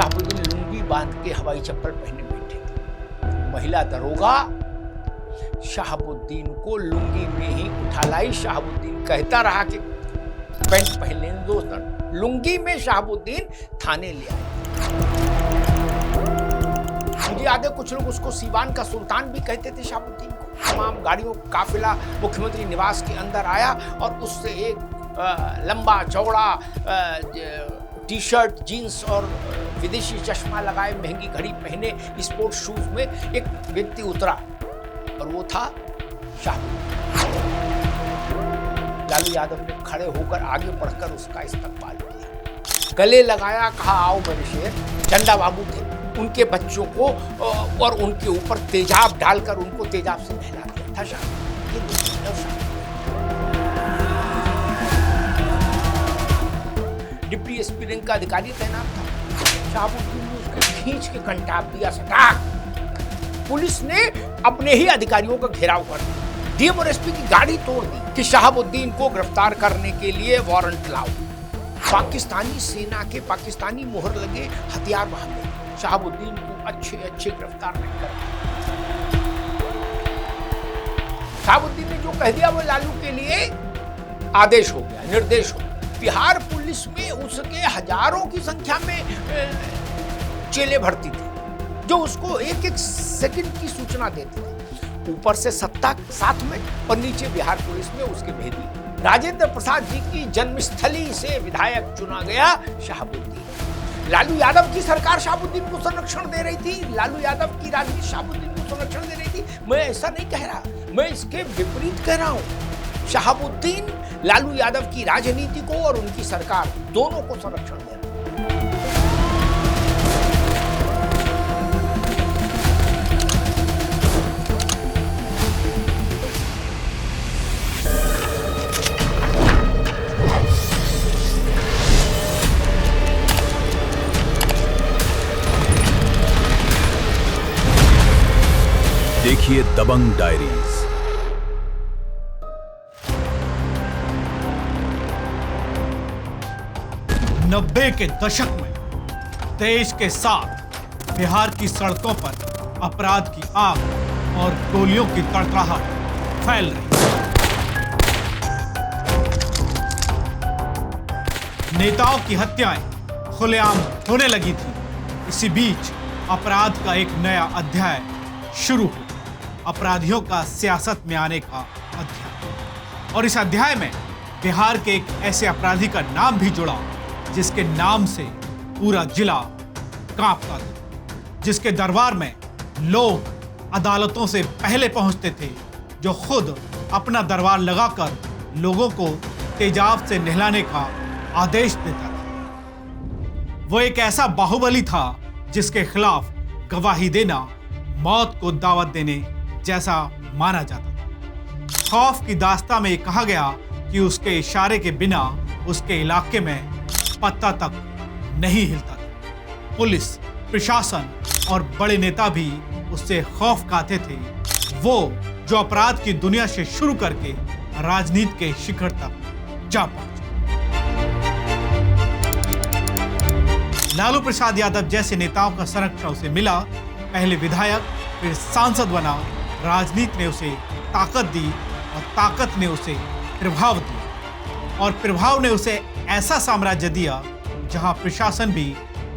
शहाबुद्दीन लुंगी बांध के हवाई चप्पल पहने बैठे थे। महिला दरोगा शहाबुद्दीन को लुंगी में ही उठा लाई। शहाबुद्दीन कहता रहा कि पैंट पहन लेने दो। लुंगी में शहाबुद्दीन थाने ले आए। मुझे याद है कुछ लोग उसको सीवान का सुल्तान भी कहते थे शहाबुद्दीन को। तमाम गाड़ियों का काफिला मुख्यमंत्री निवास के अंदर आया और उससे एक लंबा चौड़ा टी शर्ट जीन्स और विदेशी चश्मा लगाए, महंगी घड़ी पहने, स्पोर्ट्स शूज में एक व्यक्ति उतरा और वो था शहाबुद्दीन। लालू यादव ने खड़े होकर आगे बढ़कर उसका इस्तकबाल किया, गले लगाया, कहा आओ मेरे शेर। चंदा बाबू थे, उनके बच्चों को और उनके ऊपर तेजाब डालकर उनको तेजाब से नहला दिया था शहाबुद्दीन। डिप्टी एसपी रैंक का अधिकारी तैनात था। शहाबुद्दीन ने उसको खींच के कंटाप दिया सटाक। पुलिस ने अपने ही अधिकारियों का घेराव कर दिया। डीएम और एसपी की गाड़ी तोड़ दी कि शहाबुद्दीन को गिरफ्तार करने के लिए वारंट लाओ। पाकिस्तानी सेना के पाकिस्तानी मोहर लगे हथियार वहां मिले। शहाबुद्दीन को अच्छे गिरफ्तार नहीं कर। शहाबुद्दीन ने जो कह दिया वो लालू के लिए आदेश हो गया, निर्देश हो गया। बिहार पुलिस में उसके हजारों की संख्या में चेले भर्ती थे जो उसको एक एक सेकंड की सूचना देते थे। ऊपर से सत्ता साथ में और नीचे बिहार पुलिस में उसके भेदी। राजेंद्र प्रसाद जी की जन्मस्थली से विधायक चुना गया शहाबुद्दीन। लालू यादव की सरकार शहाबुद्दीन को संरक्षण दे रही थी। लालू यादव की राजनीति शहाबुद्दीन को संरक्षण दे रही थी। मैं ऐसा नहीं कह रहा, मैं इसके विपरीत कह रहा हूं। शहाबुद्दीन लालू यादव की राजनीति को और उनकी सरकार दोनों को संरक्षण दे रहा है। देखिए दबंग डायरीज। 90 के दशक में देश के साथ बिहार की सड़कों पर अपराध की आग और गोलियों की तड़तड़ाहट फैल रही है। नेताओं की हत्याएं खुलेआम होने लगी थी। इसी बीच अपराध का एक नया अध्याय शुरू हुआ, अपराधियों का सियासत में आने का अध्याय। और इस अध्याय में बिहार के एक ऐसे अपराधी का नाम भी जुड़ा जिसके नाम से पूरा जिला कांपता था, जिसके दरबार में लोग अदालतों से पहले पहुंचते थे, जो खुद अपना दरबार लगाकर लोगों को तेजाब से नहलाने का आदेश देता था। वो एक ऐसा बाहुबली था जिसके खिलाफ गवाही देना मौत को दावत देने जैसा माना जाता था। खौफ की दास्तां में कहा गया कि उसके इशारे के बिना उसके इलाके में पत्ता तक नहीं हिलता था। पुलिस, प्रशासन और बड़े नेता भी उससे खौफ खाते थे। वो जो अपराध की दुनिया से शुरू करके राजनीति के शिखर तक जा पहुंचा। लालू प्रसाद यादव जैसे नेताओं का संरक्षण उसे मिला। पहले विधायक, फिर सांसद बना। राजनीति ने उसे ताकत दी और ताकत ने उसे प्रभाव दिया और प्रभाव ने उसे ऐसा साम्राज्य दिया जहां प्रशासन भी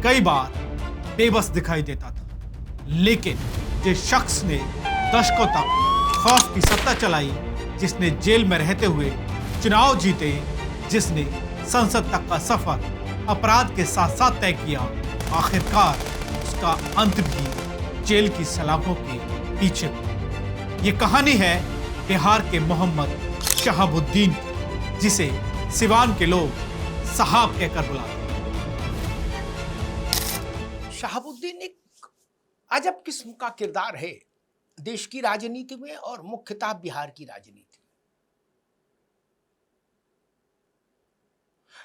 कई बार बेबस दिखाई देता था। लेकिन जिस शख्स ने दशकों तक खौफ की सत्ता चलाई, जिसने जेल में रहते हुए चुनाव जीते, जिसने संसद तक का सफर अपराध के साथ साथ तय किया, आखिरकार उसका अंत भी जेल की सलाखों के पीछे हुआ। ये कहानी है बिहार के मोहम्मद शहाबुद्दीन की, जिसे सिवान के लोग साहब कहकर बुलाते। शहाबुद्दीन एक अजब किस्म का किरदार है देश की राजनीति में और मुख्यतः बिहार की राजनीति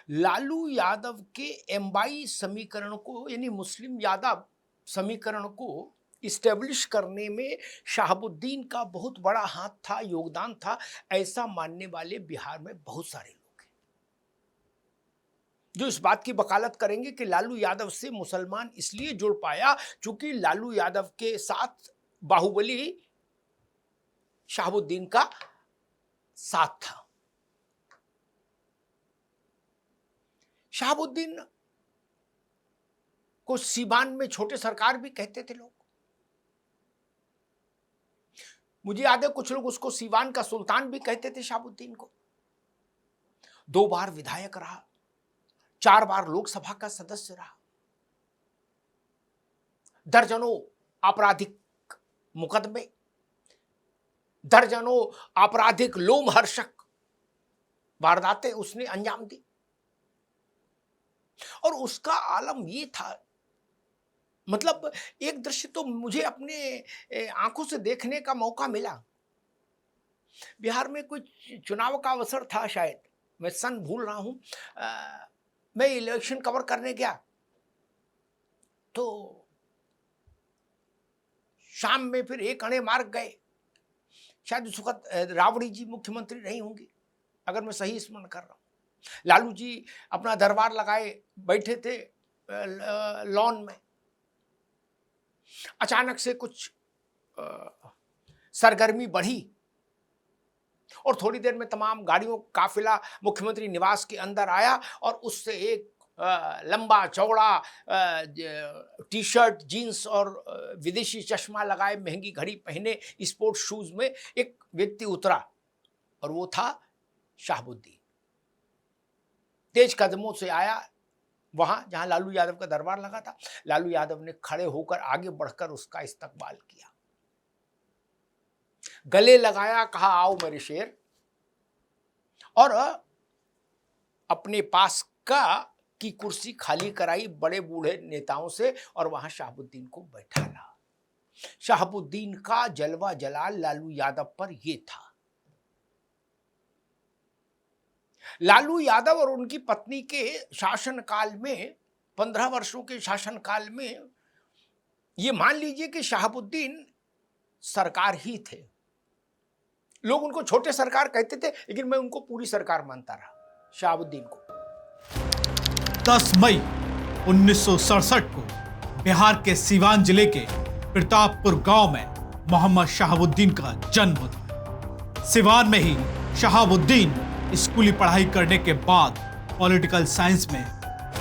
में। लालू यादव के एम्बाई समीकरण को यानी मुस्लिम यादव समीकरण को इस्टेब्लिश करने में शहाबुद्दीन का बहुत बड़ा हाथ था, योगदान था, ऐसा मानने वाले बिहार में बहुत सारे लोग हैं। जो इस बात की वकालत करेंगे कि लालू यादव से मुसलमान इसलिए जुड़ पाया क्योंकि लालू यादव के साथ बाहुबली शहाबुद्दीन का साथ था। शहाबुद्दीन को सीवान में छोटे सरकार भी कहते थे लोग। मुझे याद है कुछ लोग उसको सीवान का सुल्तान भी कहते थे शहाबुद्दीन को। 2 बार विधायक रहा, 4 बार लोकसभा का सदस्य रहा, दर्जनों आपराधिक मुकदमे, दर्जनों आपराधिक लोमहर्षक वारदातें उसने अंजाम दी। और उसका आलम ये था, मतलब एक दृश्य तो मुझे अपने आंखों से देखने का मौका मिला। बिहार में कोई चुनाव का अवसर था, शायद मैं सन भूल रहा हूं। मैं इलेक्शन कवर करने गया तो शाम में फिर एक अणे मार्ग गए, शायद उस वक्त राबड़ी जी मुख्यमंत्री नहीं होंगी अगर मैं सही स्मरण कर रहा हूं। लालू जी अपना दरबार लगाए बैठे थे लॉन में। अचानक से कुछ सरगर्मी बढ़ी और थोड़ी देर में तमाम गाड़ियों का काफिला मुख्यमंत्री निवास के अंदर आया और उससे एक लंबा चौड़ा टी शर्ट जीन्स और विदेशी चश्मा लगाए, महंगी घड़ी पहने, स्पोर्ट्स शूज में एक व्यक्ति उतरा और वो था शहाबुद्दीन। तेज कदमों से आया वहां जहां लालू यादव का दरबार लगा था। लालू यादव ने खड़े होकर आगे बढ़कर उसका इस्तकबाल किया, गले लगाया, कहा आओ मेरे शेर, और अपने पास की कुर्सी खाली कराई बड़े बूढ़े नेताओं से और वहां शहाबुद्दीन को बैठाला। शहाबुद्दीन का जलवा जलाल लालू यादव पर यह था। लालू यादव और उनकी पत्नी के शासनकाल में, 15 वर्षों के शासनकाल में, ये मान लीजिए कि शहाबुद्दीन सरकार ही थे। लोग उनको छोटे सरकार कहते थे, लेकिन मैं उनको पूरी सरकार मानता रहा शहाबुद्दीन को। 10 मई 1967 को बिहार के सीवान जिले के प्रतापपुर गांव में मोहम्मद शहाबुद्दीन का जन्म होता है। सीवान में ही शहाबुद्दीन स्कूली पढ़ाई करने के बाद पॉलिटिकल साइंस में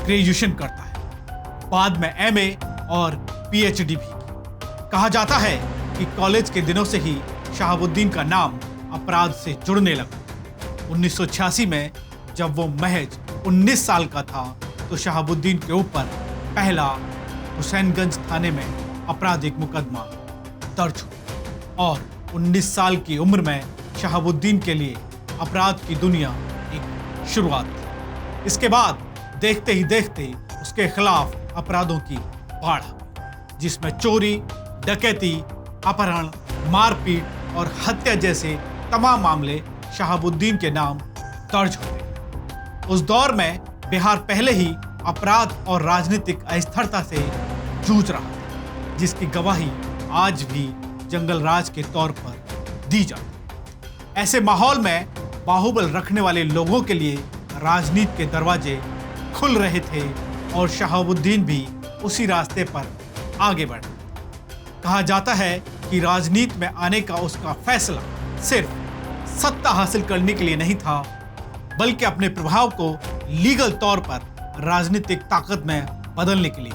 ग्रेजुएशन करता है, बाद में एमए और पीएचडी भी। कहा जाता है कि कॉलेज के दिनों से ही शहाबुद्दीन का नाम अपराध से जुड़ने लगा। 1986 में जब वो महज 19 साल का था तो शहाबुद्दीन के ऊपर पहला हुसैनगंज थाने में आपराधिक मुकदमा दर्ज हुआ और 19 साल की उम्र में शहाबुद्दीन के लिए अपराध की दुनिया एक शुरुआत थी। इसके बाद देखते ही देखते उसके खिलाफ अपराधों की बाढ़, जिसमें चोरी, डकैती, अपहरण, मारपीट और हत्या जैसे तमाम मामले शहाबुद्दीन के नाम दर्ज हुए। उस दौर में बिहार पहले ही अपराध और राजनीतिक अस्थिरता से जूझ रहा था, जिसकी गवाही आज भी जंगल राज के तौर पर दी जाती। ऐसे माहौल में बाहुबल रखने वाले लोगों के लिए राजनीति के दरवाजे खुल रहे थे और शहाबुद्दीन भी उसी रास्ते पर आगे बढ़ा। कहा जाता है कि राजनीति में आने का उसका फैसला सिर्फ सत्ता हासिल करने के लिए नहीं था, बल्कि अपने प्रभाव को लीगल तौर पर राजनीतिक ताकत में बदलने के लिए,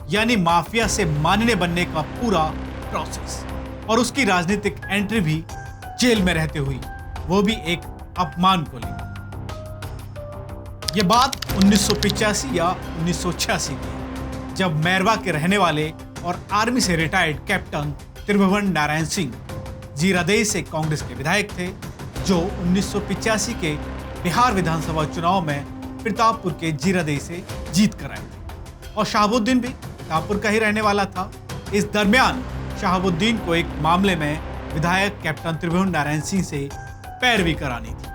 यानी माफिया से मानने बनने का पूरा प्रोसेस। और उसकी राजनीतिक एंट्री भी जेल में रहते हुई, वो भी एक अपमान को लेकर। यह बात 1985 या 1986 की, जब मैरवा के रहने वाले और आर्मी से रिटायर्ड कैप्टन त्रिभुवन नारायण सिंह जीरादेई से कांग्रेस के विधायक थे, जो 1985 के बिहार विधानसभा चुनाव में प्रतापपुर के जीरादेई से जीत कर आए थे और शहाबुद्दीन भी प्रतापपुर का ही रहने वाला था। इस दरमियान शहाबुद्दीन को एक मामले में विधायक कैप्टन त्रिभुवन नारायण सिंह से पैरवी करानी थी,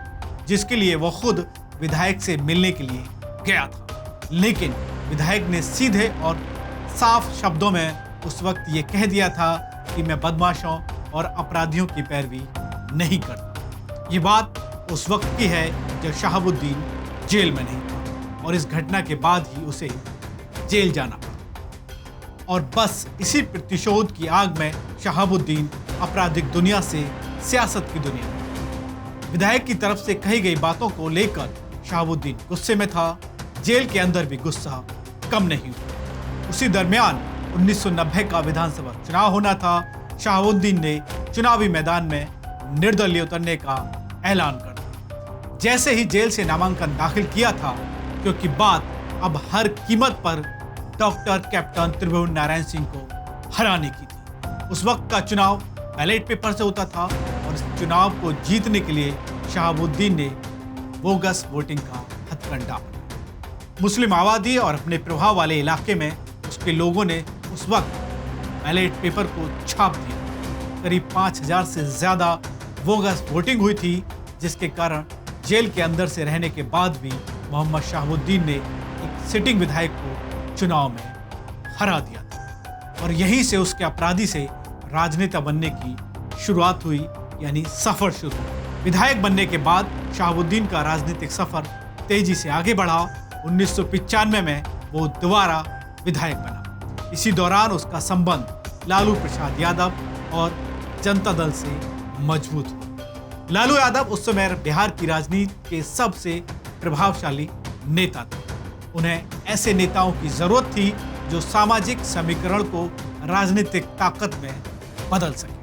जिसके लिए वो खुद विधायक से मिलने के लिए गया था। लेकिन विधायक ने सीधे और साफ शब्दों में उस वक्त ये कह दिया था कि मैं बदमाशों और अपराधियों की पैरवी नहीं करता। ये बात उस वक्त की है जब शहाबुद्दीन जेल में नहीं था। और इस घटना के बाद ही उसे जेल जाना पड़ा। और बस इसी प्रतिशोध की आग में शहाबुद्दीन आपराधिक दुनिया से सियासत की दुनिया में। विधायक की तरफ से कही गई बातों को लेकर शहाबुद्दीन गुस्से में था। जेल के अंदर भी गुस्सा कम नहीं हुआ। उसी दरमियान 1990 का विधानसभा चुनाव होना था। शहाबुद्दीन ने चुनावी मैदान में निर्दलीय उतरने का ऐलान कर दिया। जैसे ही जेल से नामांकन दाखिल किया था, क्योंकि बात अब हर कीमत पर डॉक्टर कैप्टन त्रिभुवन नारायण सिंह को हराने की थी। उस वक्त का चुनाव बैलेट पेपर से होता था और इस चुनाव को जीतने के लिए शहाबुद्दीन ने बोगस वोटिंग का हथकंडा अपनाया। मुस्लिम आबादी और अपने प्रभाव वाले इलाके में उसके लोगों ने उस वक्त बैलेट पेपर को छाप दिया। करीब 5000 से ज्यादा बोगस वोटिंग हुई थी, जिसके कारण जेल के अंदर से रहने के बाद भी मोहम्मद शहाबुद्दीन ने एक सिटिंग विधायक को चुनाव में हरा दिया था। और यहीं से उसके अपराधी से राजनेता बनने की शुरुआत हुई, यानी सफर शुरू हुआ। विधायक बनने के बाद शहाबुद्दीन का राजनीतिक सफर तेजी से आगे बढ़ा। 1995 में वो दोबारा विधायक बना। इसी दौरान उसका संबंध लालू प्रसाद यादव और जनता दल से मजबूत हुआ। लालू यादव उस समय बिहार की राजनीति के सबसे प्रभावशाली नेता थे। उन्हें ऐसे नेताओं की जरूरत थी जो सामाजिक समीकरण को राजनीतिक ताकत में बदल सके।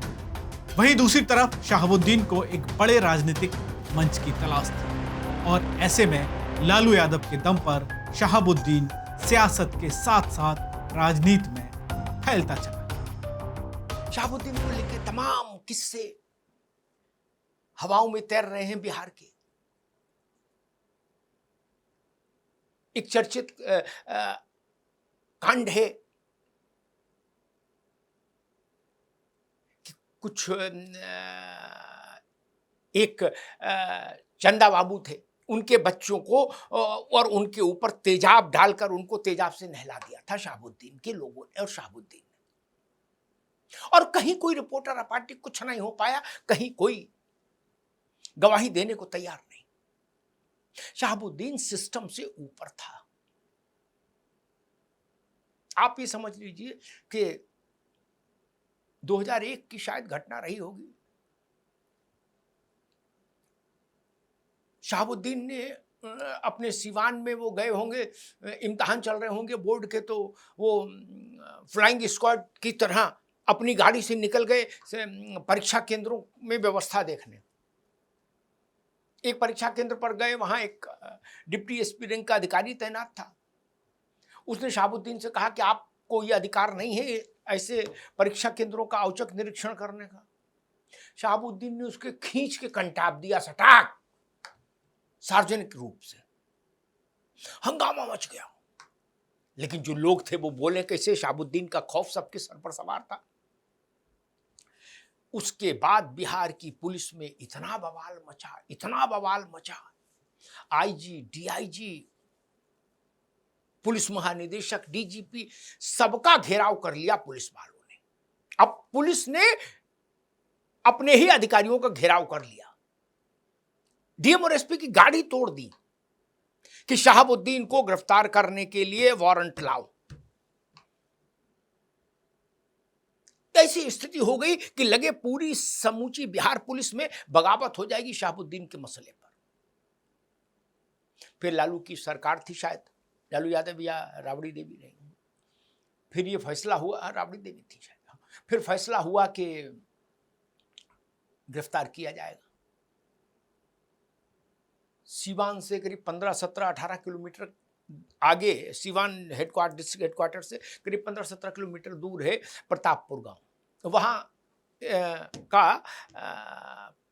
वहीं दूसरी तरफ शहाबुद्दीन को एक बड़े राजनीतिक मंच की तलाश थी और ऐसे में लालू यादव के दम पर शहाबुद्दीन सियासत के साथ साथ राजनीति में फैलता चला। शहाबुद्दीन को लेकर तमाम किस्से हवाओं में तैर रहे हैं बिहार के। एक चर्चित कांड है कि कुछ एक चंदा बाबू थे, उनके बच्चों को और उनके ऊपर तेजाब डालकर उनको तेजाब से नहला दिया था शहाबुद्दीन के लोगों ने और शहाबुद्दीन ने। और कहीं कोई रिपोर्टर अपाटी कुछ नहीं हो पाया, कहीं कोई गवाही देने को तैयार नहीं। शहाबुद्दीन सिस्टम से ऊपर था। आप ये समझ लीजिए कि 2001 की शायद घटना रही होगी। शहाबुद्दीन ने अपने सिवान में वो गए होंगे, इम्तिहान चल रहे होंगे बोर्ड के, तो वो फ्लाइंग स्क्वाड की तरह अपनी गाड़ी से निकल गए परीक्षा केंद्रों में व्यवस्था देखने। एक परीक्षा केंद्र पर गए, वहां एक डिप्टी एसपी रैंक का अधिकारी तैनात था। उसने शहाबुद्दीन से कहा कि आपको ये अधिकार नहीं है ऐसे परीक्षा केंद्रों का औचक निरीक्षण करने का। शहाबुद्दीन ने उसके खींच के कंटाप दिया सटाक, सार्वजनिक रूप से। हंगामा मच गया। लेकिन जो लोग थे वो बोले कैसे, शहाबुद्दीन का खौफ सबके सर पर सवार था। उसके बाद बिहार की पुलिस में इतना बवाल मचा। आईजी, डीआईजी, पुलिस महानिदेशक, डीजीपी, सबका घेराव कर लिया पुलिस वालों ने। अब पुलिस ने अपने ही अधिकारियों का घेराव कर लिया। डीएम और एसपी की गाड़ी तोड़ दी कि शहाबुद्दीन को गिरफ्तार करने के लिए वारंट लाओ। ऐसी स्थिति हो गई कि लगे पूरी समूची बिहार पुलिस में बगावत हो जाएगी शहाबुद्दीन के मसले पर। फिर लालू की सरकार थी, शायद लालू यादव या राबड़ी देवी नहीं, फिर ये फैसला हुआ, राबड़ी देवी थी शायद, फिर फैसला हुआ कि गिरफ्तार किया जाएगा। सीवान से करीब 15, 17, 18 किलोमीटर आगे, सीवान डिस्ट्रिक्ट हेडक्वार्टर से करीब 15, 17 किलोमीटर दूर है प्रतापपुर गांव। वहाँ का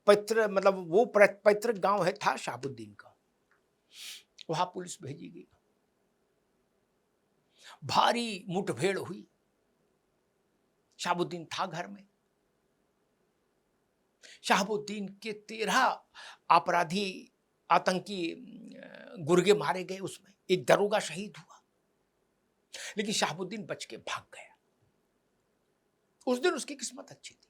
पैतृक गांव था शहाबुद्दीन का। वहां पुलिस भेजी गई। भारी मुठभेड़ हुई। शहाबुद्दीन था घर में। शहाबुद्दीन के 13 अपराधी आतंकी गुर्गे मारे गए। उसमें एक दरोगा शहीद हुआ, लेकिन शहाबुद्दीन बच के भाग गया। उस दिन उसकी किस्मत अच्छी थी।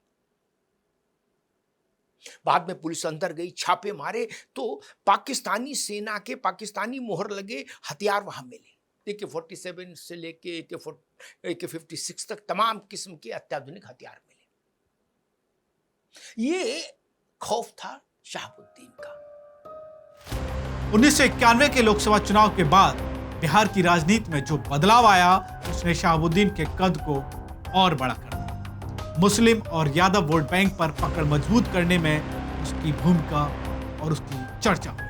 बाद में पुलिस अंदर गई, छापे मारे तो पाकिस्तानी सेना के पाकिस्तानी मोहर लगे हथियार वहां मिले। AK-47 से लेके AK-56 तक तमाम किस्म के अत्याधुनिक हथियार मिले। ये खौफ था शहाबुद्दीन का। 1991 के लोकसभा चुनाव के बाद बिहार की राजनीति में जो बदलाव आया उसने शहाबुद्दीन के कद को और बड़ा कर दिया। मुस्लिम और यादव वोट बैंक पर पकड़ मजबूत करने में उसकी भूमिका और उसकी चर्चा हुई।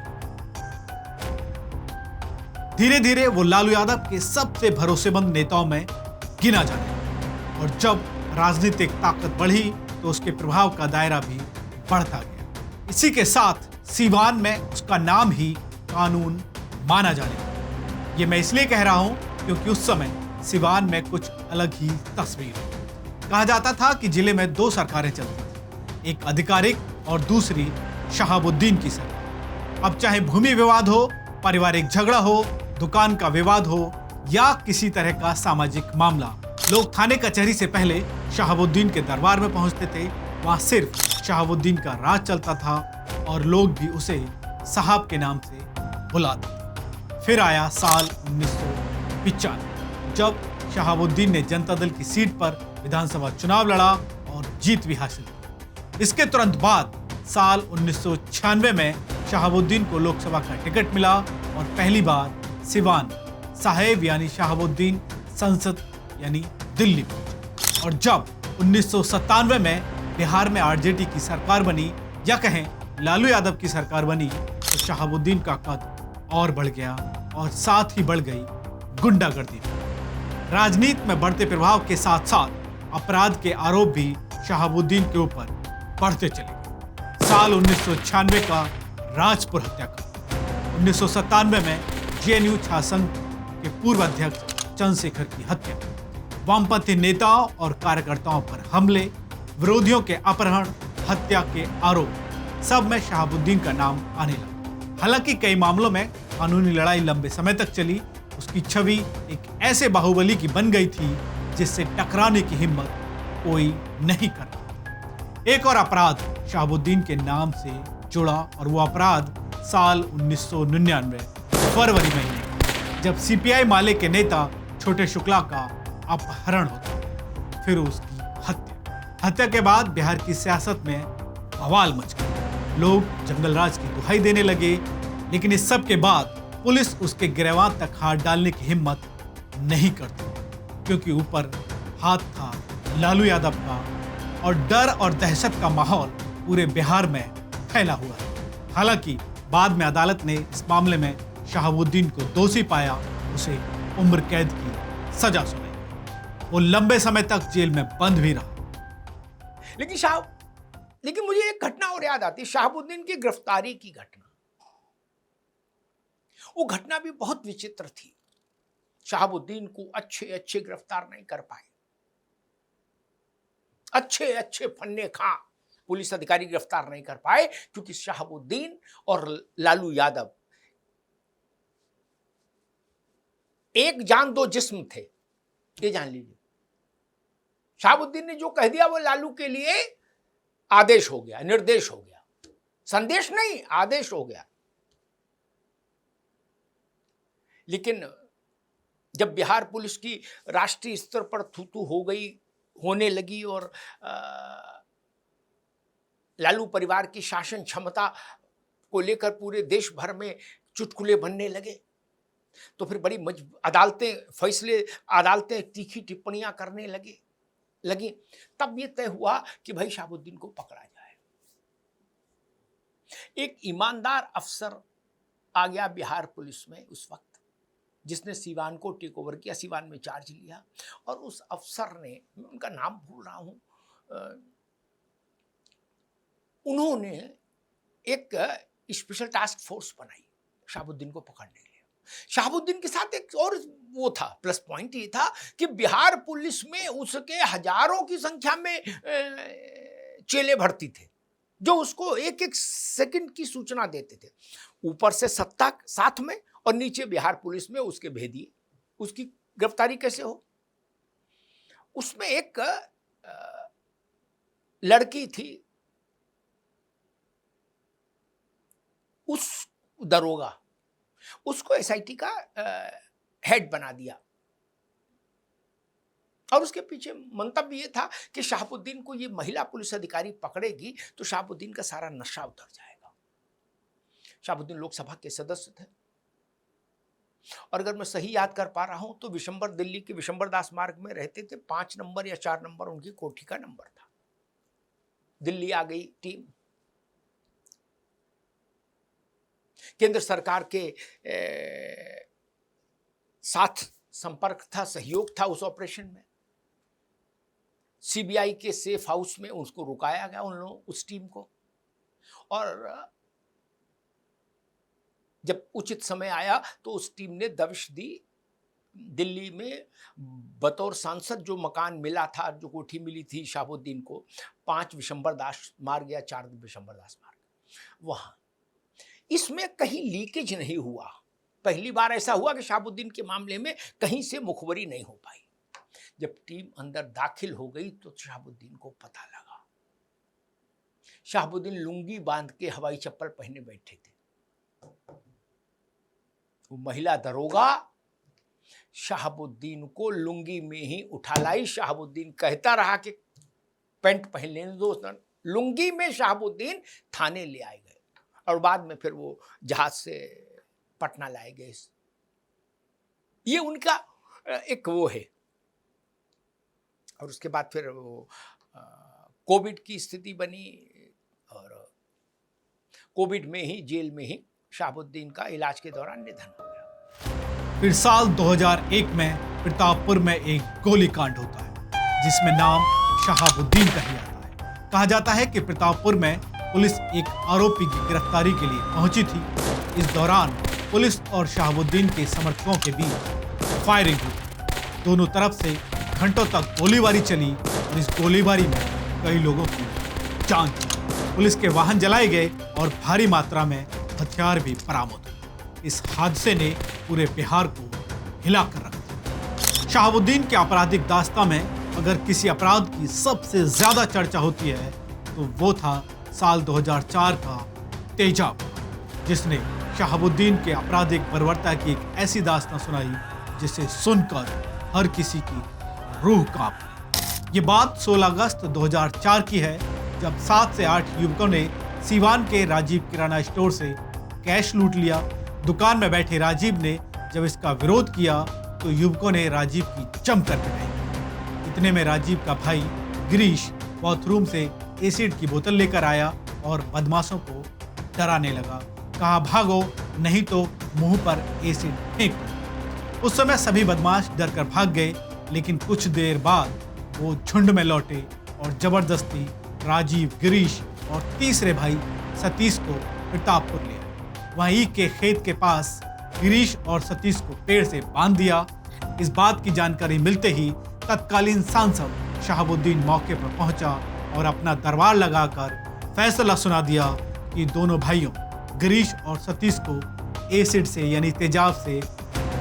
धीरे धीरे वो लालू यादव के सबसे भरोसेमंद नेताओं में गिना जाने लगा और जब राजनीतिक ताकत बढ़ी तो उसके प्रभाव का दायरा भी बढ़ता गया। इसी के साथ सीवान में उसका नाम ही कानून माना जाने लगा। ये मैं इसलिए कह रहा हूं क्योंकि उस समय सीवान में कुछ अलग ही तस्वीर थी। कहा जाता था कि जिले में दो सरकारें चलती थी, एक आधिकारिक और दूसरी शहाबुद्दीन की सरकार। अब चाहे भूमि विवाद हो, पारिवारिक झगड़ा हो, दुकान का विवाद हो या किसी तरह का सामाजिक मामला, लोग थाने कचहरी से पहले शहाबुद्दीन के दरबार में पहुंचते थे। वहां सिर्फ शहाबुद्दीन का राज चलता था और लोग भी उसे साहब के नाम से बुलाते। फिर आया साल 1995 जब शहाबुद्दीन ने जनता दल की सीट पर विधानसभा चुनाव लड़ा और जीत भी हासिल की। इसके तुरंत बाद साल 1996 में शहाबुद्दीन को लोकसभा का टिकट मिला और पहली बार सिवान साहेब यानी शहाबुद्दीन संसद यानी दिल्ली पहुंचे। और जब 1997 में बिहार में आरजेडी की सरकार बनी या कहें लालू यादव की सरकार बनी तो शहाबुद्दीन का कद और बढ़ गया और साथ ही बढ़ गई गुंडागर्दी। राजनीति में बढ़ते प्रभाव के साथ साथ अपराध के आरोप भी शहाबुद्दीन के ऊपर बढ़ते चले गए। साल 1996 का राजपुर हत्याकांड, 1997 में जेएनयू छात्र के पूर्व अध्यक्ष चंद्रशेखर की हत्या, वामपंथी नेताओं और कार्यकर्ताओं पर हमले, विरोधियों के अपहरण, हत्या के आरोप, सब में शहाबुद्दीन का नाम आने लगा। हालांकि कई मामलों में कानूनी लड़ाई लंबे समय तक चली। उसकी छवि एक ऐसे बाहुबली की बन गई थी जिससे टकराने की हिम्मत कोई नहीं कर रहा। एक और अपराध शहाबुद्दीन के नाम से जुड़ा और वो अपराध साल 1999 फरवरी महीने जब सीपीआई माले के नेता छोटे शुक्ला का अपहरण होता, फिर उसकी हत्या के बाद बिहार की सियासत में बवाल मच गया। लोग जंगलराज की दुहाई देने लगे, लेकिन इस सब के बाद पुलिस उसके गिरवान तक हाथ डालने की हिम्मत नहीं करती क्योंकि ऊपर हाथ था लालू यादव का और डर और दहशत का माहौल पूरे बिहार में फैला हुआ है। हालांकि बाद में अदालत ने इस मामले में शहाबुद्दीन को दोषी पाया, उसे उम्र कैद की सजा सुनाई। वो लंबे समय तक जेल में बंद भी रहा। लेकिन मुझे एक घटना और याद आती है, शहाबुद्दीन की गिरफ्तारी की घटना। वो घटना भी बहुत विचित्र थी। शहाबुद्दीन को अच्छे गिरफ्तार नहीं कर पाए। अच्छे फन्ने खां पुलिस अधिकारी गिरफ्तार नहीं कर पाए क्योंकि शहाबुद्दीन और लालू यादव एक जान दो जिस्म थे, ये जान लीजिए। शहाबुद्दीन ने जो कह दिया वो लालू के लिए आदेश हो गया, निर्देश हो गया, संदेश नहीं आदेश हो गया। लेकिन जब बिहार पुलिस की राष्ट्रीय स्तर पर थू होने लगी और लालू परिवार की शासन क्षमता को लेकर पूरे देश भर में चुटकुले बनने लगे, तो फिर बड़ी अदालतें तीखी टिप्पणियां करने लगी। तब ये तय हुआ कि भाई शहाबुद्दीन को पकड़ा जाए। एक ईमानदार अफसर आ गया बिहार पुलिस में उस वक्त, जिसने सीवान को टेक ओवर किया, सीवान में चार्ज लिया। और उस अफसर ने, मैं उनका नाम भूल रहा हूं, उन्होंने एक स्पेशल टास्क फोर्स बनाई शहाबुद्दीन को पकड़ने के लिए। शहाबुद्दीन के साथ एक और वो था, प्लस पॉइंट ये था कि बिहार पुलिस में उसके हजारों की संख्या में चेले भर्ती थे जो उसको एक सेकंड की सूचना देते थे। ऊपर से सत्ता साथ में और नीचे बिहार पुलिस में उसके भेदिए, उसकी गिरफ्तारी कैसे हो। उसमें एक लड़की थी उस दरोगा उसको एसआईटी का हेड बना दिया। और उसके पीछे मंतव्य ये था कि शहाबुद्दीन को ये महिला पुलिस अधिकारी पकड़ेगी तो शहाबुद्दीन का सारा नशा उतर जाएगा। शहाबुद्दीन लोकसभा के सदस्य थे और अगर मैं सही याद कर पा रहा हूं तो विशंबर दिल्ली के विशंबर दास मार्ग में रहते थे। 5 नंबर या 4 नंबर उनकी कोठी का नंबर था। दिल्ली आ गई टीम। केंद्र सरकार के साथ संपर्क था, सहयोग था उस ऑपरेशन में। सीबीआई के सेफ हाउस में उसको रुकाया गया, उन लोगों उस टीम को। और जब उचित समय आया तो उस टीम ने दबिश दी। दिल्ली में बतौर सांसद जो मकान मिला था, जो कोठी मिली थी शहाबुद्दीन को, 5 विशंबर दास मार्ग या 4 विशंबर दास मार्ग, वहां इसमें कहीं लीकेज नहीं हुआ। पहली बार ऐसा हुआ कि शहाबुद्दीन के मामले में कहीं से मुखबरी नहीं हो पाई। जब टीम अंदर दाखिल हो गई तो शहाबुद्दीन को पता लगा। शहाबुद्दीन लुंगी बांध के हवाई चप्पल पहने बैठे थे। वो महिला दरोगा शहाबुद्दीन को लुंगी में ही उठा लाई। शहाबुद्दीन कहता रहा कि पैंट पहन लेने दो। लुंगी में शहाबुद्दीन थाने ले आए गए और बाद में फिर वो जहाज से पटना लाए गए। ये उनका एक वो है। और उसके बाद फिर वो कोविड की स्थिति बनी और कोविड में ही जेल में ही शहाबुद्दीन का इलाज के दौरान निधन हो गया। फिर साल 2001 में प्रतापपुर में एक गोलीकांड होता है जिसमें नाम शहाबुद्दीन का ही आता है। कहा जाता है कि प्रतापपुर में पुलिस एक आरोपी की गिरफ्तारी के लिए पहुंची थी। इस दौरान पुलिस और शहाबुद्दीन के समर्थकों के बीच फायरिंग हुई। दोनों तरफ से घंटों तक गोलीबारी चली और इस गोलीबारी में कई लोगों की जान चली। पुलिस के वाहन जलाए गए और भारी मात्रा में हथियार भी बरामद हुए। इस हादसे ने पूरे बिहार को हिलाकर रख दिया। शहाबुद्दीन के आपराधिक दास्तां में अगर किसी अपराध की सबसे ज्यादा चर्चा होती है तो वो था साल 2004 का तेजाब, जिसने शहाबुद्दीन के आपराधिक बर्बरता की एक ऐसी दास्तां सुनाई जिसे सुनकर हर किसी की रूह कांप गई। ये बात 16 अगस्त 2004 की है, जब 7 से 8 युवकों ने सीवान के राजीव किराना स्टोर से कैश लूट लिया। दुकान में बैठे राजीव ने जब इसका विरोध किया तो युवकों ने राजीव की जमकर पिटाई। इतने में राजीव का भाई गिरीश बाथरूम से एसिड की बोतल लेकर आया और बदमाशों को डराने लगा। कहा, भागो नहीं तो मुंह पर एसिड फेंक दो। उस समय सभी बदमाश डरकर भाग गए, लेकिन कुछ देर बाद वो झुंड में लौटे और जबरदस्ती राजीव, गिरीश और तीसरे भाई सतीश को प्रतापपुर ले आए। वहीं के खेत के पास गिरीश और सतीश को पेड़ से बांध दिया। इस बात की जानकारी मिलते ही तत्कालीन सांसद शहाबुद्दीन मौके पर पहुंचा और अपना दरबार लगाकर फैसला सुना दिया कि दोनों भाइयों गिरीश और सतीश को एसिड से यानी तेजाब से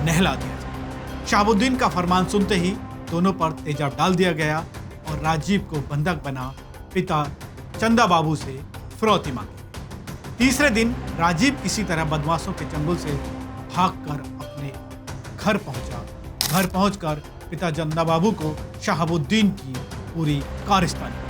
नहला दिया जाए। शहाबुद्दीन का फरमान सुनते ही दोनों पर तेजाब डाल दिया गया और राजीव को बंधक बना पिता चंदा बाबू से फिरौती मांगी। तीसरे दिन राजीव किसी तरह बदमाशों के चंगुल से भागकर अपने घर पहुंचा। घर पहुंचकर पिता चंदा बाबू को शहाबुद्दीन की पूरी कारस्तानी।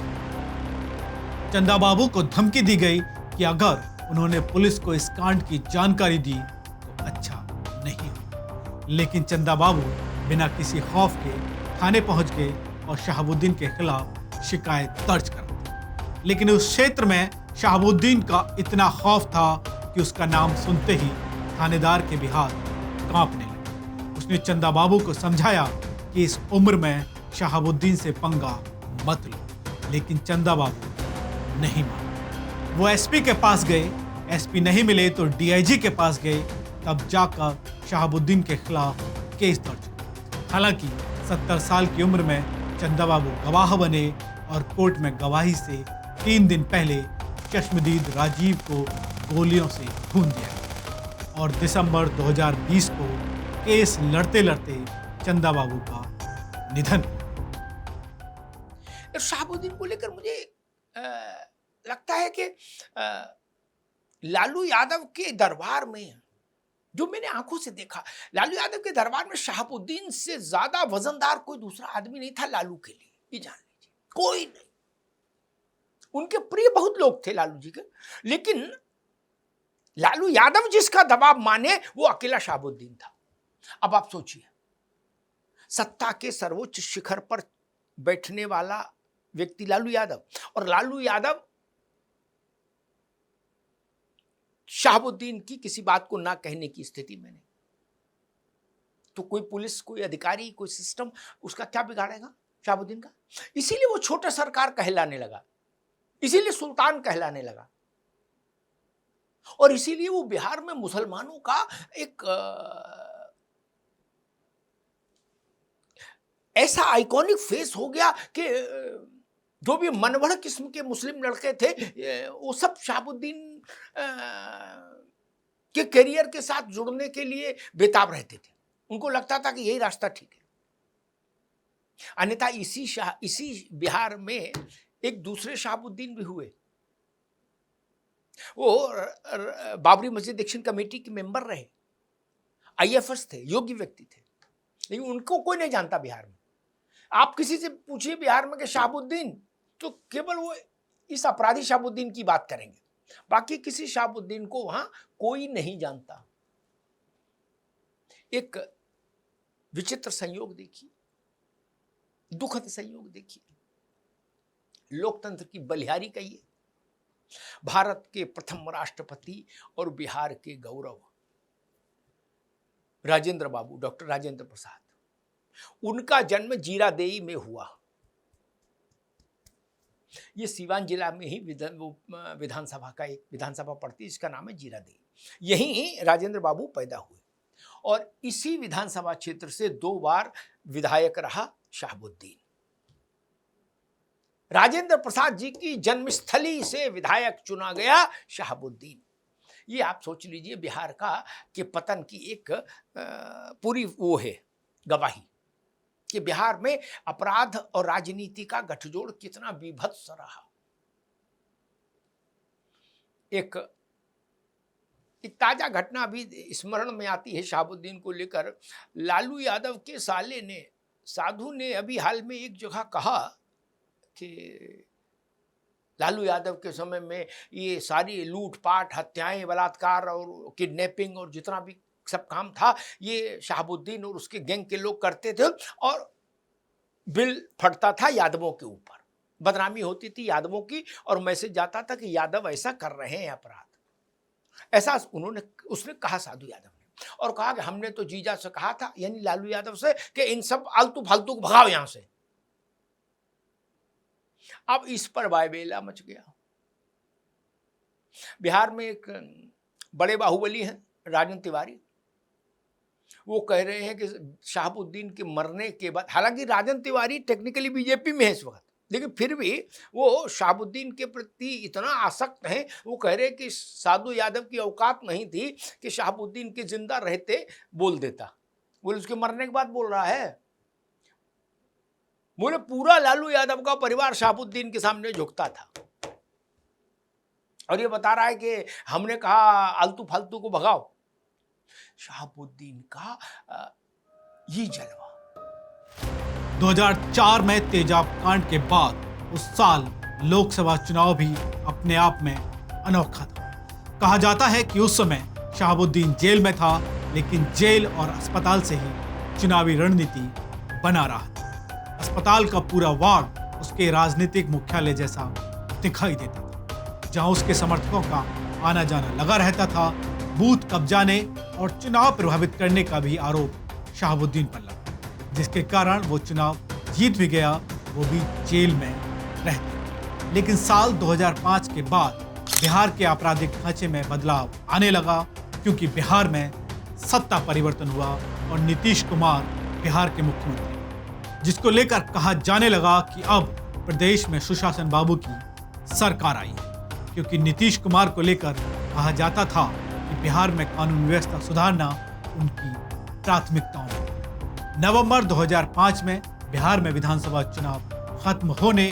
चंदा बाबू को धमकी दी गई कि अगर उन्होंने पुलिस को इस कांड की जानकारी दी तो अच्छा नहीं हो। लेकिन चंदा बाबू बिना किसी खौफ के थाने पहुंच गए और शहाबुद्दीन के खिलाफ शिकायत दर्ज करा दी। लेकिन उस क्षेत्र में शहाबुद्दीन का इतना खौफ था कि उसका नाम सुनते ही थानेदार के भी हाथ कांपने लगे। उसने चंदा बाबू को समझाया कि इस उम्र में शहाबुद्दीन से पंगा मत लो, लेकिन चंदा बाबू नहीं माना। वो एसपी के पास गए, एसपी नहीं मिले तो डीआईजी के पास गए, तब जाकर शहाबुद्दीन के खिलाफ केस दर्ज हुआ। हालांकि 70 साल की उम्र में चंदा बाबू गवाह बने और कोर्ट में गवाही से 3 दिन पहले चश्मदीद राजीव को गोलियों से भून दिया गया और दिसंबर 2020 को केस लड़ते लड़ते चंदा बाबू का निधन हुआ। शहाबुद्दीन को लेकर मुझे लगता है कि लालू यादव के दरबार में, जो मैंने आंखों से देखा, लालू यादव के दरबार में शहाबुद्दीन से ज्यादा वजनदार कोई दूसरा आदमी नहीं था लालू के लिए, ये जान लीजिए, कोई नहीं। उनके प्रिय बहुत लोग थे लालू जी के, लेकिन लालू यादव जिसका दबाव माने वो अकेला शहाबुद्दीन था। अब आप सोचिए, सत्ता के सर्वोच्च शिखर पर बैठने वाला व्यक्ति लालू यादव, और लालू यादव शहाबुद्दीन की किसी बात को ना कहने की स्थिति में नहीं, तो कोई पुलिस, कोई अधिकारी, कोई सिस्टम उसका क्या बिगाड़ेगा शहाबुद्दीन का? इसीलिए वो छोटा सरकार कहलाने लगा, इसीलिए सुल्तान कहलाने लगा, और इसीलिए वो बिहार में मुसलमानों का एक ऐसा आइकॉनिक फेस हो गया कि जो भी मनवढ़ किस्म के मुस्लिम लड़के थे वो सब शहाबुद्दीन के करियर के साथ जुड़ने के लिए बेताब रहते थे। उनको लगता था कि यही रास्ता ठीक है। अन्यथा इसी बिहार में एक दूसरे शहाबुद्दीन भी हुए। वो बाबरी मस्जिद एक्शन कमेटी के मेंबर रहे, IAFS थे, योग्य व्यक्ति थे, लेकिन उनको कोई नहीं जानता बिहार में। आप किसी से पूछिए बिहार में कि शहाबुद्दीन, तो केवल वो इस अपराधी शहाबुद्दीन की बात करेंगे, बाकी किसी शहाबुद्दीन को वहां कोई नहीं जानता। एक विचित्र संयोग देखिए, दुखद संयोग देखिए, लोकतंत्र की बलिहारी कहिए। भारत के प्रथम राष्ट्रपति और बिहार के गौरव राजेंद्र बाबू, डॉक्टर राजेंद्र प्रसाद, उनका जन्म जीरादेई में हुआ। ये सीवान जिला में ही विधानसभा का एक विधानसभा पड़ती है, इसका नाम है जीरादेई। यहीं राजेंद्र बाबू पैदा हुए और इसी विधानसभा क्षेत्र से 2 बार विधायक रहा शहाबुद्दीन। राजेंद्र प्रसाद जी की जन्मस्थली से विधायक चुना गया शहाबुद्दीन। ये आप सोच लीजिए बिहार का के पतन की एक पूरी वो है गवाही कि बिहार में अपराध और राजनीति का गठजोड़ कितना बीभत्स रहा। एक ताजा घटना भी स्मरण में आती है शहाबुद्दीन को लेकर। लालू यादव के साधु ने अभी हाल में एक जगह कहा कि लालू यादव के समय में ये सारी लूटपाट, हत्याएं, बलात्कार और किडनैपिंग और जितना भी सब काम था ये शहाबुद्दीन और उसके गैंग के लोग करते थे, और बिल फटता था यादवों के ऊपर, बदनामी होती थी यादवों की, और मैसेज जाता था कि यादव ऐसा कर रहे हैं अपराध। ऐसा उसने कहा साधु यादव ने, और कहा कि हमने तो जीजा से कहा था, यानी लालू यादव से, कि इन सब आलतू फालतू को भगाओ यहां से। अब इस पर वायवेला मच गया। बिहार में एक बड़े बाहुबली हैं राजन तिवारी, वो कह रहे हैं कि शहाबुद्दीन के मरने के बाद, हालांकि राजन तिवारी टेक्निकली बीजेपी में है इस वक्त, लेकिन फिर भी वो शहाबुद्दीन के प्रति इतना आसक्त हैं, वो कह रहे हैं कि साधु यादव की औकात नहीं थी कि शहाबुद्दीन के जिंदा रहते बोल देता, बोले उसके मरने के बाद बोल रहा है। बोले पूरा लालू यादव का परिवार शहाबुद्दीन के सामने झुकता था, और ये बता रहा है कि हमने कहा आलतू फालतू को भगाओ। शहाबुद्दीन का ये जलवा। 2004 में तेजाब कांड के बाद उस साल लोकसभा चुनाव भी अपने आप में अनोखा था। कहा जाता है कि उस समय शहाबुद्दीन जेल में था, लेकिन जेल और अस्पताल से ही चुनावी रणनीति बना रहा था। अस्पताल का पूरा वार्ड उसके राजनीतिक मुख्यालय जैसा दिखाई देता था, जहां उसके समर्थकों का आना जाना लगा रहता था। बूथ कब्जाने और चुनाव प्रभावित करने का भी आरोप शहाबुद्दीन पर लगा, जिसके कारण वो चुनाव जीत भी गया, वो भी जेल में रहते। लेकिन साल 2005 के बाद बिहार के आपराधिक ढांचे में बदलाव आने लगा, क्योंकि बिहार में सत्ता परिवर्तन हुआ और नीतीश कुमार बिहार के मुख्यमंत्री, जिसको लेकर कहा जाने लगा कि अब प्रदेश में सुशासन बाबू की सरकार आई है, क्योंकि नीतीश कुमार को लेकर कहा जाता था कि बिहार में कानून व्यवस्था सुधारना उनकी प्राथमिकताओं में। नवंबर 2005 में बिहार में विधानसभा चुनाव खत्म होने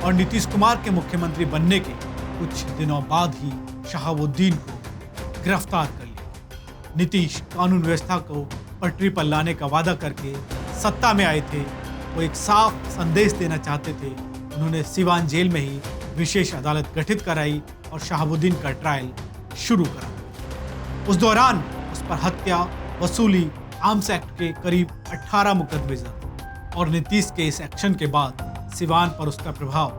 और नीतीश कुमार के मुख्यमंत्री बनने के कुछ दिनों बाद ही शहाबुद्दीन को गिरफ्तार कर लिया। नीतीश कानून व्यवस्था को पटरी पर लाने का वादा करके सत्ता में आए थे। वो एक साफ संदेश देना चाहते थे। उन्होंने सिवान जेल में ही विशेष अदालत गठित कराई और शहाबुद्दीन का ट्रायल शुरू करा। उस दौरान उस पर हत्या, वसूली, आर्म्स एक्ट के करीब 18 मुकदमे दर्ज और नीतीश के इस एक्शन के बाद सिवान पर उसका प्रभाव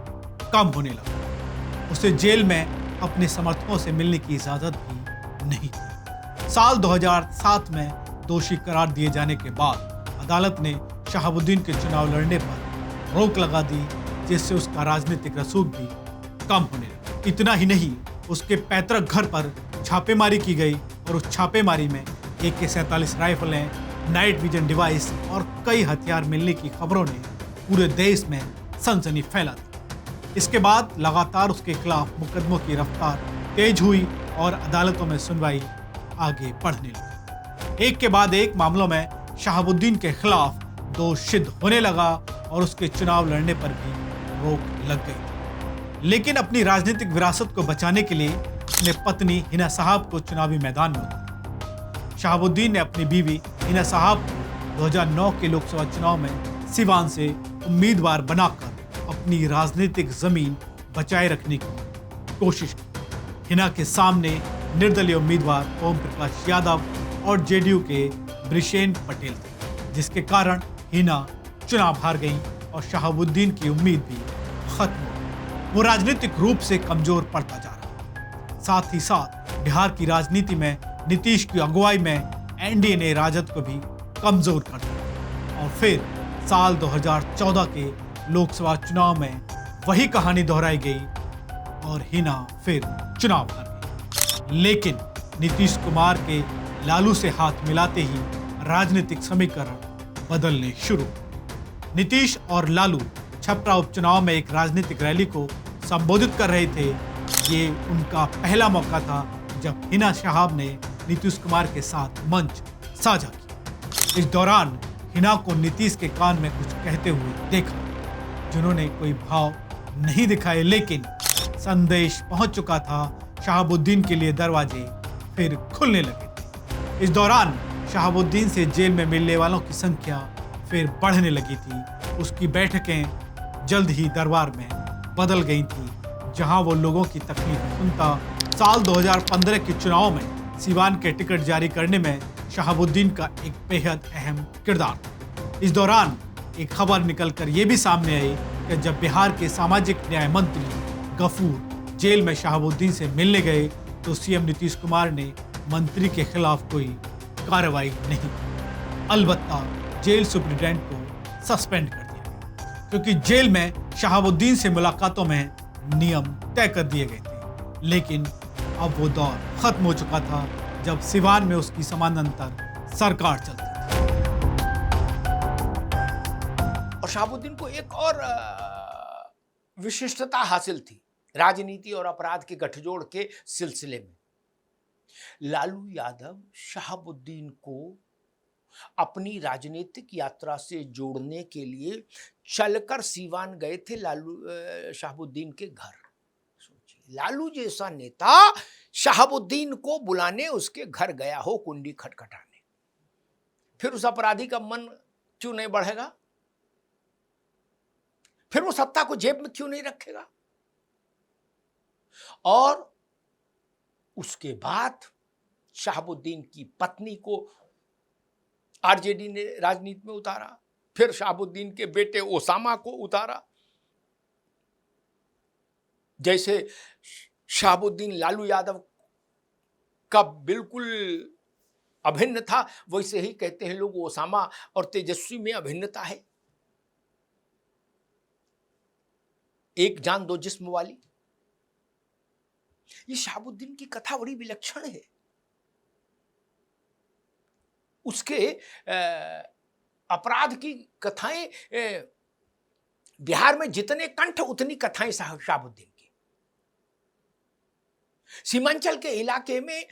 कम होने लगा। उसे जेल में अपने समर्थकों से मिलने की इजाजत भी नहीं थी। साल 2007 में दोषी करार दिए जाने के बाद अदालत ने शहाबुद्दीन के चुनाव लड़ने पर रोक लगा दी, जिससे उसका राजनीतिक रसूख भी कम होने लगा। इतना ही नहीं, उसके पैतृक घर पर छापेमारी की गई और उस छापेमारी में AK-47 राइफलें, नाइट विजन डिवाइस और कई हथियार मिलने की खबरों ने पूरे देश में सनसनी फैला दी। इसके बाद लगातार उसके खिलाफ मुकदमों की रफ्तार तेज हुई और अदालतों में सुनवाई आगे बढ़ने लगी। एक के बाद एक मामलों में शहाबुद्दीन के खिलाफ दोष सिद्ध होने लगा और उसके चुनाव लड़ने पर भी रोक लग गई। लेकिन अपनी राजनीतिक विरासत को बचाने के लिए अपने पत्नी हिना साहब को चुनावी मैदान में उतारा। शहाबुद्दीन ने अपनी बीवी हिना साहब को 2009 के लोकसभा चुनाव में सिवान से उम्मीदवार बनाकर अपनी राजनीतिक जमीन बचाए रखने की कोशिश की। हिना के सामने निर्दलीय उम्मीदवार ओम प्रकाश यादव और जेडीयू के ब्रिशेन पटेल थे, जिसके कारण हिना चुनाव हार गई और शहाबुद्दीन की उम्मीद भी खत्म हो गई। वो राजनीतिक रूप से कमजोर पड़ता जा रहा। साथ ही साथ बिहार की राजनीति में नीतीश की अगुवाई में एनडीए ने राजद को भी कमजोर कर दिया और फिर साल 2014 के लोकसभा चुनाव में वही कहानी दोहराई गई और हिना फिर चुनाव हार गई। लेकिन नीतीश कुमार के लालू से हाथ मिलाते ही राजनीतिक समीकरण बदलने शुरू। नीतीश और लालू छपरा उपचुनाव में एक राजनीतिक रैली को संबोधित कर रहे थे। ये उनका पहला मौका था जब हिना साहब ने नीतीश कुमार के साथ मंच साझा किया। इस दौरान हिना को नीतीश के कान में कुछ कहते हुए देखा, जिन्होंने कोई भाव नहीं दिखाए, लेकिन संदेश पहुंच चुका था। शहाबुद्दीन के लिए दरवाजे फिर खुलने लगे थे। इस दौरान शहाबुद्दीन से जेल में मिलने वालों की संख्या फिर बढ़ने लगी थी। उसकी बैठकें जल्द ही दरबार में बदल गई थी, जहां वो लोगों की तकलीफ सुनता। साल 2015 के चुनाव में सिवान के टिकट जारी करने में शहाबुद्दीन का एक बेहद अहम किरदार था। इस दौरान एक खबर निकलकर ये भी सामने आई कि जब बिहार के सामाजिक न्याय मंत्री गफूर जेल में शहाबुद्दीन से मिलने गए तो सीएम नीतीश कुमार ने मंत्री के खिलाफ कोई कार्रवाई नहीं की। अलबत्ता जेल सुप्रिंटेंडेंट को सस्पेंड कर दिया, क्योंकि जेल में शहाबुद्दीन से मुलाकातों में नियम तय कर दिए गए थे। लेकिन अब वो दौर खत्म हो चुका था जब सिवान में उसकी समानांतर सरकार चलती थी। और शहाबुद्दीन को एक और विशिष्टता हासिल थी राजनीति और अपराध के गठजोड़ के सिलसिले में। लालू यादव शहाबुद्दीन को अपनी राजनीतिक यात्रा से जोड़ने के लिए चलकर सीवान गए थे शहाबुद्दीन के घर। सोचिए, लालू जैसा नेता शहाबुद्दीन को बुलाने उसके घर गया हो, कुंडी खटखटाने, फिर उस अपराधी का मन क्यों नहीं बढ़ेगा? फिर वो सत्ता को जेब में क्यों नहीं रखेगा? और उसके बाद शहाबुद्दीन की पत्नी को आरजेडी ने राजनीति में उतारा, फिर शहाबुद्दीन के बेटे ओसामा को उतारा। जैसे शहाबुद्दीन लालू यादव का बिल्कुल अभिन्न था, वैसे ही कहते हैं लोग ओसामा और तेजस्वी में अभिन्नता है। एक जान दो जिस्म वाली। ये शहाबुद्दीन की कथा बड़ी विलक्षण है। उसके अपराध की कथाएं, बिहार में जितने कंठ उतनी कथाएं शहाबुद्दीन की। सीमांचल के इलाके में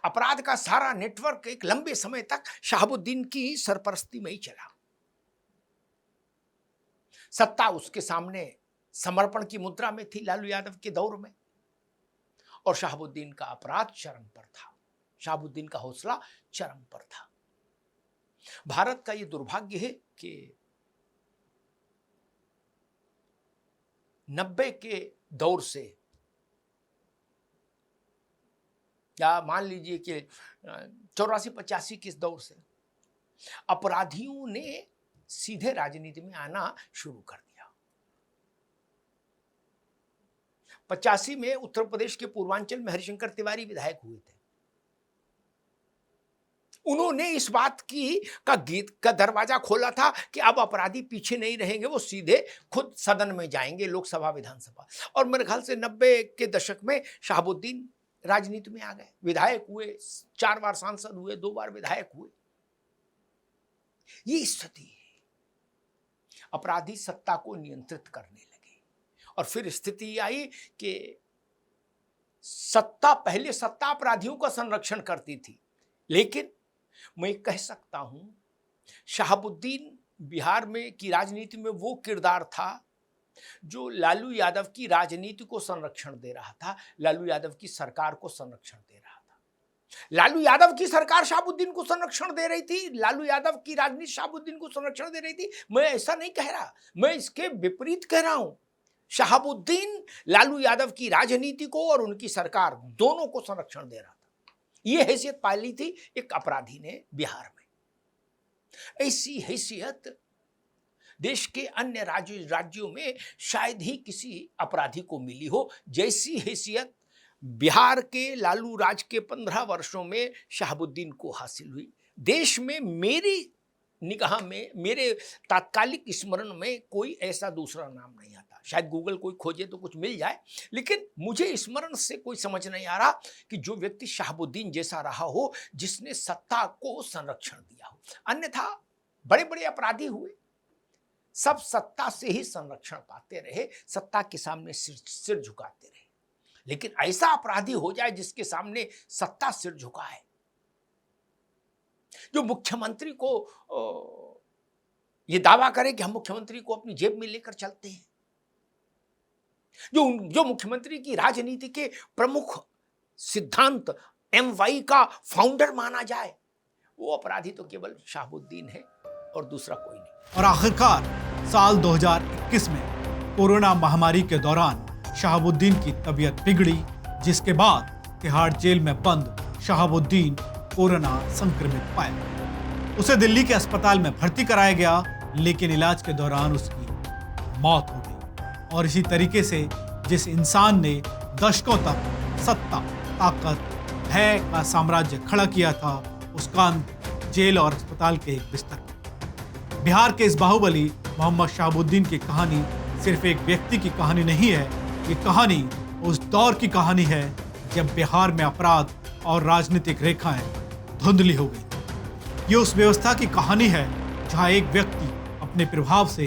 अपराध का सारा नेटवर्क एक लंबे समय तक शहाबुद्दीन की सरपरस्ती में ही चला। सत्ता उसके सामने समर्पण की मुद्रा में थी लालू यादव के दौर में, और शहाबुद्दीन का अपराध चरम पर था, शहाबुद्दीन का हौसला चरम पर था। भारत का यह दुर्भाग्य है कि 90 के दौर से, या मान लीजिए कि 84-85 के दौर से अपराधियों ने सीधे राजनीति में आना शुरू कर दिया। 85 में उत्तर प्रदेश के पूर्वांचल में हरिशंकर तिवारी विधायक हुए थे। उन्होंने इस बात का दरवाजा खोला था कि अब अपराधी पीछे नहीं रहेंगे, वो सीधे खुद सदन में जाएंगे, लोकसभा विधानसभा। और मेरे ख्याल से 90 के दशक में शहाबुद्दीन राजनीति में आ गए, विधायक हुए, 4 बार सांसद हुए, 2 बार विधायक हुए। ये स्थिति है। अपराधी सत्ता को नियंत्रित करने लगे और फिर स्थिति आई कि पहले सत्ता अपराधियों का संरक्षण करती थी, लेकिन मैं कह सकता हूं शहाबुद्दीन बिहार में की राजनीति में वो किरदार था जो लालू यादव की राजनीति को संरक्षण दे रहा था, लालू यादव की सरकार को संरक्षण दे रहा था। लालू यादव की सरकार शहाबुद्दीन को संरक्षण दे रही थी, लालू यादव की राजनीति शहाबुद्दीन को संरक्षण दे रही थी। मैं ऐसा नहीं कह रहा, मैं इसके विपरीत कह रहा हूं। शहाबुद्दीन लालू यादव की राजनीति को और उनकी सरकार दोनों को संरक्षण दे रहा था। यह हैसियत पाली थी एक अपराधी ने बिहार में। ऐसी हैसियत देश के अन्य राज्यों में शायद ही किसी अपराधी को मिली हो, जैसी हैसियत बिहार के लालू राज के 15 वर्षों में शहाबुद्दीन को हासिल हुई। देश में मेरी निगाह में, मेरे तात्कालिक स्मरण में कोई ऐसा दूसरा नाम नहीं आता। शायद गूगल कोई खोजे तो कुछ मिल जाए, लेकिन मुझे स्मरण से कोई समझ नहीं आ रहा कि जो व्यक्ति शहाबुद्दीन जैसा रहा हो, जिसने सत्ता को संरक्षण दिया हो। अन्यथा बड़े बड़े अपराधी हुए, सब सत्ता से ही संरक्षण पाते रहे, सत्ता के सामने सिर झुकाते रहे। लेकिन ऐसा अपराधी हो जाए जिसके सामने सत्ता सिर झुकाए, जो मुख्यमंत्री को ये दावा करे कि हम मुख्यमंत्री को अपनी जेब में लेकर चलते हैं, जो मुख्यमंत्री की राजनीति के प्रमुख सिद्धांत MY का फाउंडर माना जाए, वो अपराधी तो केवल शहाबुद्दीन है और दूसरा कोई नहीं। और आखिरकार साल 2021 में कोरोना महामारी के दौरान शहाबुद्दीन की तबीयत बिगड़ी, जिसके बाद तिहाड़ जेल में बंद शहाबुद्दीन कोरोना संक्रमित पाया। उसे दिल्ली के अस्पताल में भर्ती कराया गया, लेकिन इलाज के दौरान उसकी मौत हो गई। और इसी तरीके से जिस इंसान ने दशकों तक सत्ता, ताकत, भय का साम्राज्य खड़ा किया था, उसका अंत जेल और अस्पताल के एक बिस्तर पर। बिहार के इस बाहुबली मोहम्मद शहाबुद्दीन की कहानी सिर्फ एक व्यक्ति की कहानी नहीं है, ये कहानी उस दौर की कहानी है जब बिहार में अपराध और राजनीतिक रेखाएं धुंधली हो गई। ये उस व्यवस्था की कहानी है जहां एक व्यक्ति अपने प्रभाव से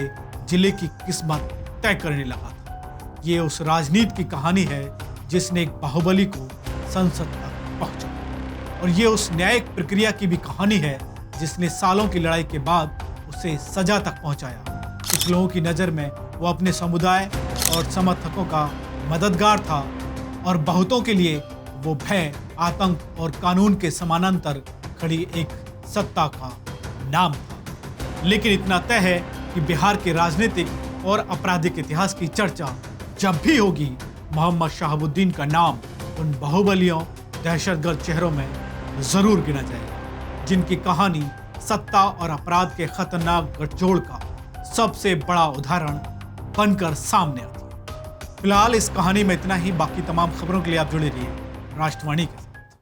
जिले की किस्मत तय करने लगा था। ये उस राजनीति की कहानी है जिसने एक बाहुबली को संसद तक पहुंचाया। और ये उस न्यायिक प्रक्रिया की भी कहानी है जिसने सालों की लड़ाई के बाद उसे सजा तक पहुंचाया। कुछ लोगों की नज़र में वो अपने समुदाय और समर्थकों का मददगार था, और बहुतों के लिए वो भय, आतंक और कानून के समानांतर खड़ी एक सत्ता का नाम था। लेकिन इतना तय है कि बिहार के राजनीतिक और आपराधिक इतिहास की चर्चा जब भी होगी, मोहम्मद शहाबुद्दीन का नाम उन बाहुबलियों, दहशतगर्द चेहरों में जरूर गिना जाएगा, जिनकी कहानी सत्ता और अपराध के खतरनाक गठजोड़ का सबसे बड़ा उदाहरण बनकर सामने आती है। फिलहाल इस कहानी में इतना ही। बाकी तमाम खबरों के लिए आप जुड़े रहिए राष्ट्रवाणी के साथ।